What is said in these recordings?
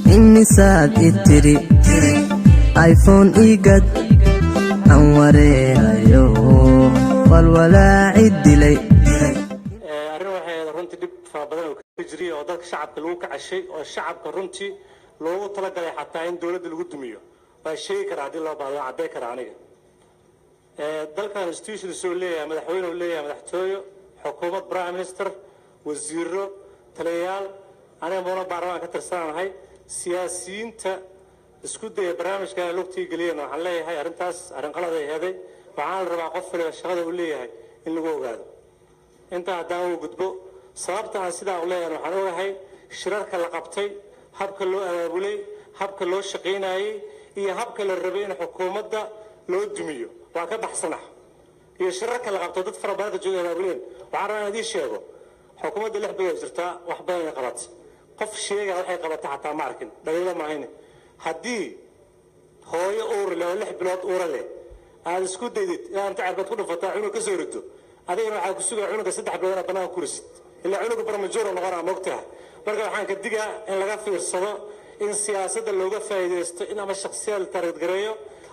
إني ساد إتري آيفون إيجاد أنورينا يو والولا عدلي runtii dib fara badan oo ka jiray oo dadka shacabka lagu kacashay oo shacabka runtii loogu talagalay xataa in dawladda lagu dumiyo waa shay kara hadii loo baahdo caday kara aniga dalkan institution soo leeyahay madaxweynuhu leeyahay madaxtooyo xukuumad prime minister wasiiro taliyaal aniga moona baarlamaanka ka tirsanahay siyaasiyiinta isku dayay barnaamijkan lugtii galiyeen waxaan leeyahay arrintaas arrin qalad ay heeday waxaan rabaa qof waliba shaqada uu leeyahay in lagu ogaado inta haddaan uu gudbo sababta aan sidaa u leeyahay waxaan ogahay shirarka la qabtay habka loo abaabulay habka loo shaqeynayay iyo habka la rabay in xukuumadda loo dumiyo waa ka baxsanax iyo shirarka la qabtay dad fara badan jooga abaabuleen waxaan rabaa inaan idin sheego xukuumadda 6 bilood jirta wax badan ay qabatay qof sheega waxay qabatay xataa ma arkin dhaliilo ma hayne haddii hooyo uur leh 6 bilood uur leh aad isku daydid inaan tacabad ku dhufataa inuu ka soo rido adigana waxaa ku sugaa cunuga 3 bilood banaan ku risid ilaa cunuga barmajooro noqonaa moogtaha marka waxaan ka digaa in laga fiirsado in siyaasadda looga faa'iideysto in ama shakhsiyaad target gareeyo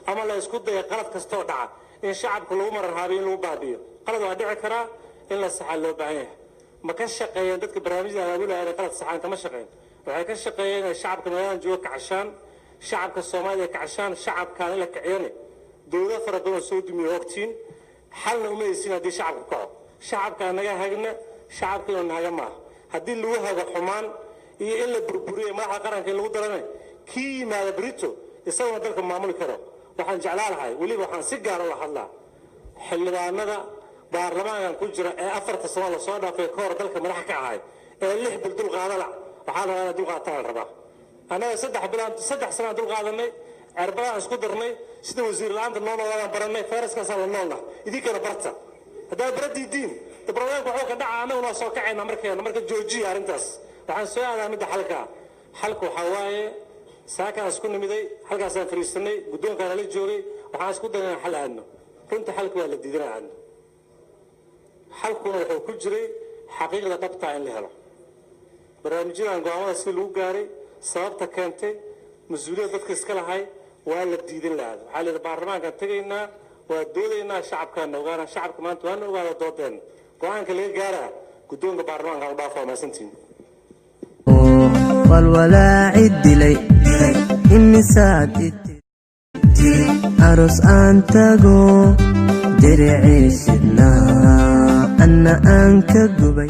ama la isku dayo qalad kasta oo dhaca in shacabka lagu marar haabiyo in lagu baabiyo qalad waa dhici karaa in la saxal loo baahan yahay ma ka shaqeeyeen dadka barnaamijyada abaabulaya ay qalad saxaan kama shaqeyn waxay ka shaqeeyeen in shacabka magaalada jooga kacashaan shacabka Soomaaliya kacashaan shacabka la kiciyeen dawlad fara badan soo dumiyo waqtiin xalna uma yeesin hadii shacabku kaco shacabka naga hagna shacabka naga ma hadii lagu hago xumaan iyo in la burburiyo madaxa qaranka lagu daranay kii maada brito isagoo dalka maamul karo waxaan jeclaanahay waliba waxaan si gaar ah u hadlaa xildhibaanada baarlamaanka ku jira ee 4 sano la soo dhaafay koor dalka madaxa ka ahay ee 6 bil dul qaadala waxaan rabaa dul qaataan rabaa anaga 3 sano dul qaadanay arbaa isku darnay sida wasiir laanta noolada baranay faraska sala noolna idinkana barta hadaa baradiidin barnaamijku wuxuu ka dhacaa anaguna soo kacayna marka joojiya arrintaas waxaan soo aadaa mid xalku waxa waaye saakaan isku nimiday halkaas aan fariisanay guddoonkaana la joogay waxaan isku daynaa xal aadno runta xalku waa la diidanaa aadno xalkuna wuxuu ku jiray xaqiiqda dhabta in la helo barnaamijyadan go'aamada si lagu gaaray sababta keentay mas'uuliyad dadka iska lahay waa la diidan lahayd waxaa la baarlamaanka tagaynaa waa doodaynaa shacabkana ogaana shacabka maanta waan ogaada doodeen go'aanka laga gaaraa guddoonka baarlamaanka u dhaafo maasantiin والولا عدلي إني ساد أرس أنتقو درعي سنا أنا أنك قبي